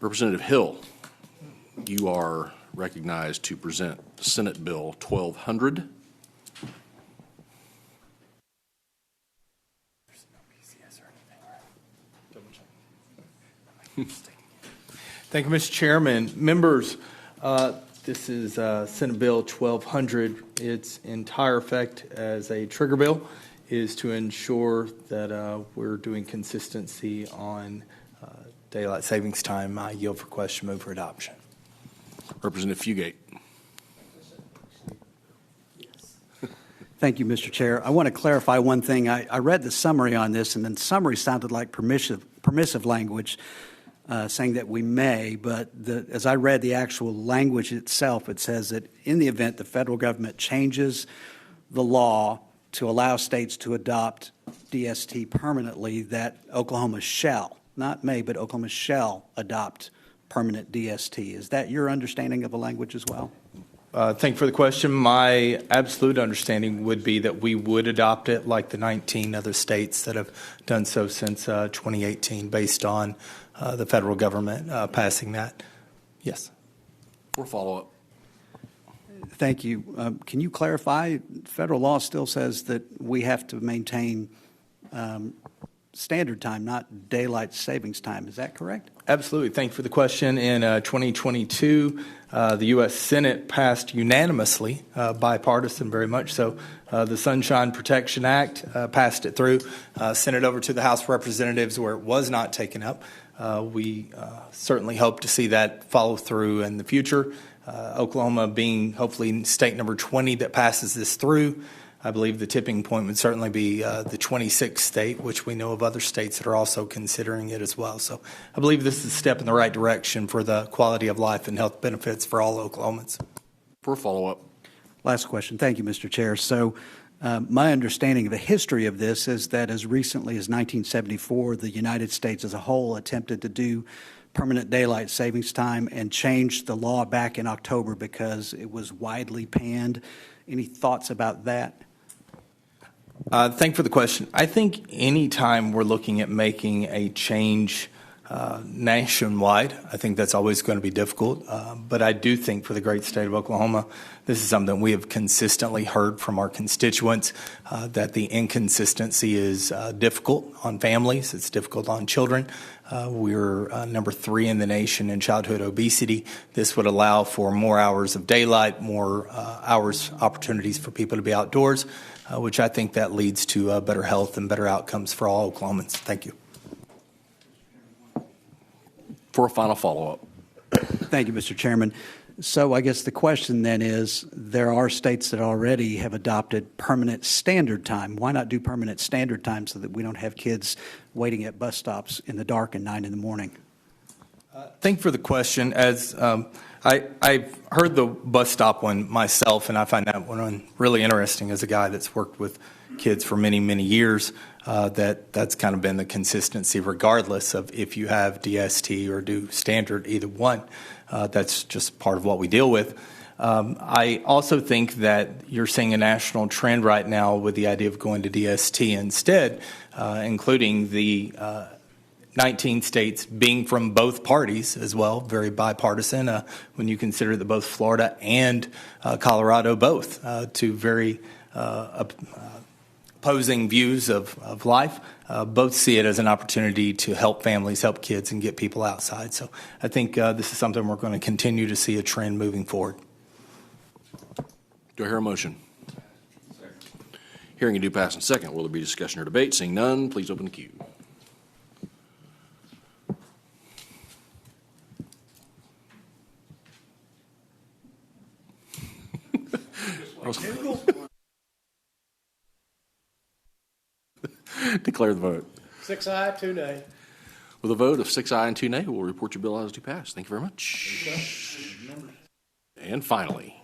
Representative Hill, you are recognized to present Senate Bill 1200. Thank you, Mr. Chairman. Members, this is Senate Bill 1200. Its entire effect as a trigger bill is to ensure that we're doing consistency on daylight savings time. I yield for question, move for adoption. Representative Fugate. Thank you, Mr. Chair. I want to clarify one thing. I read the summary on this, and the summary sounded like permissive language, saying that we may, but as I read the actual language itself, it says that in the event the federal government changes the law to allow states to adopt DST permanently, that Oklahoma shall, not may, but Oklahoma shall adopt permanent DST. Is that your understanding of the language as well? Thank you for the question. My absolute understanding would be that we would adopt it like the 19 other states that have done so since 2018 based on the federal government passing that. Yes. For follow-up. Thank you. Can you clarify? Federal law still says that we have to maintain standard time, not daylight savings time. Is that correct? Absolutely. Thank you for the question. In 2022, the U.S. Senate passed unanimously, bipartisan very much so, the Sunshine Protection Act, passed it through, sent it over to the House of Representatives where it was not taken up. We certainly hope to see that follow through in the future. Oklahoma being hopefully state number 20 that passes this through. I believe the tipping point would certainly be the 26th state, which we know of other states that are also considering it as well. So I believe this is a step in the right direction for the quality of life and health benefits for all Oklahomans. For follow-up. Last question. Thank you, Mr. Chair. So my understanding of the history of this is that as recently as 1974, the United States as a whole attempted to do permanent daylight savings time and changed the law back in October because it was widely panned. Any thoughts about that? Thank you for the question. I think any time we're looking at making a change nationwide, I think that's always going to be difficult. But I do think for the great state of Oklahoma, this is something we have consistently heard from our constituents, that the inconsistency is difficult on families. It's difficult on children. We're number 3 in the nation in childhood obesity. This would allow for more hours of daylight, more opportunities for people to be outdoors, which I think that leads to better health and better outcomes for all Oklahomans. Thank you. For a final follow-up. Thank you, Mr. Chairman. So I guess the question then is, there are states that already have adopted permanent standard time. Why not do permanent standard time so that we don't have kids waiting at bus stops in the dark at 9 in the morning? Thank you for the question. As I've heard the bus stop one myself, and I find that one really interesting as a guy that's worked with kids for many, many years. That's kind of been the consistency regardless of if you have DST or do standard, either one. That's just part of what we deal with. I also think that you're seeing a national trend right now with the idea of going to DST instead, including the 19 states being from both parties as well, very bipartisan, when you consider that both Florida and Colorado both, two very opposing views of life, both see it as an opportunity to help families, help kids, and get people outside. So I think this is something we're going to continue to see a trend moving forward. Do I hear a motion? Second. Hearing and due pass in second. Will there be discussion or debate? Seeing none, please open the queue. Declare the vote. 6 aye, 2 nay. With a vote of 6 aye and 2 nay, we'll report your bill as due pass. Thank you very much. And finally,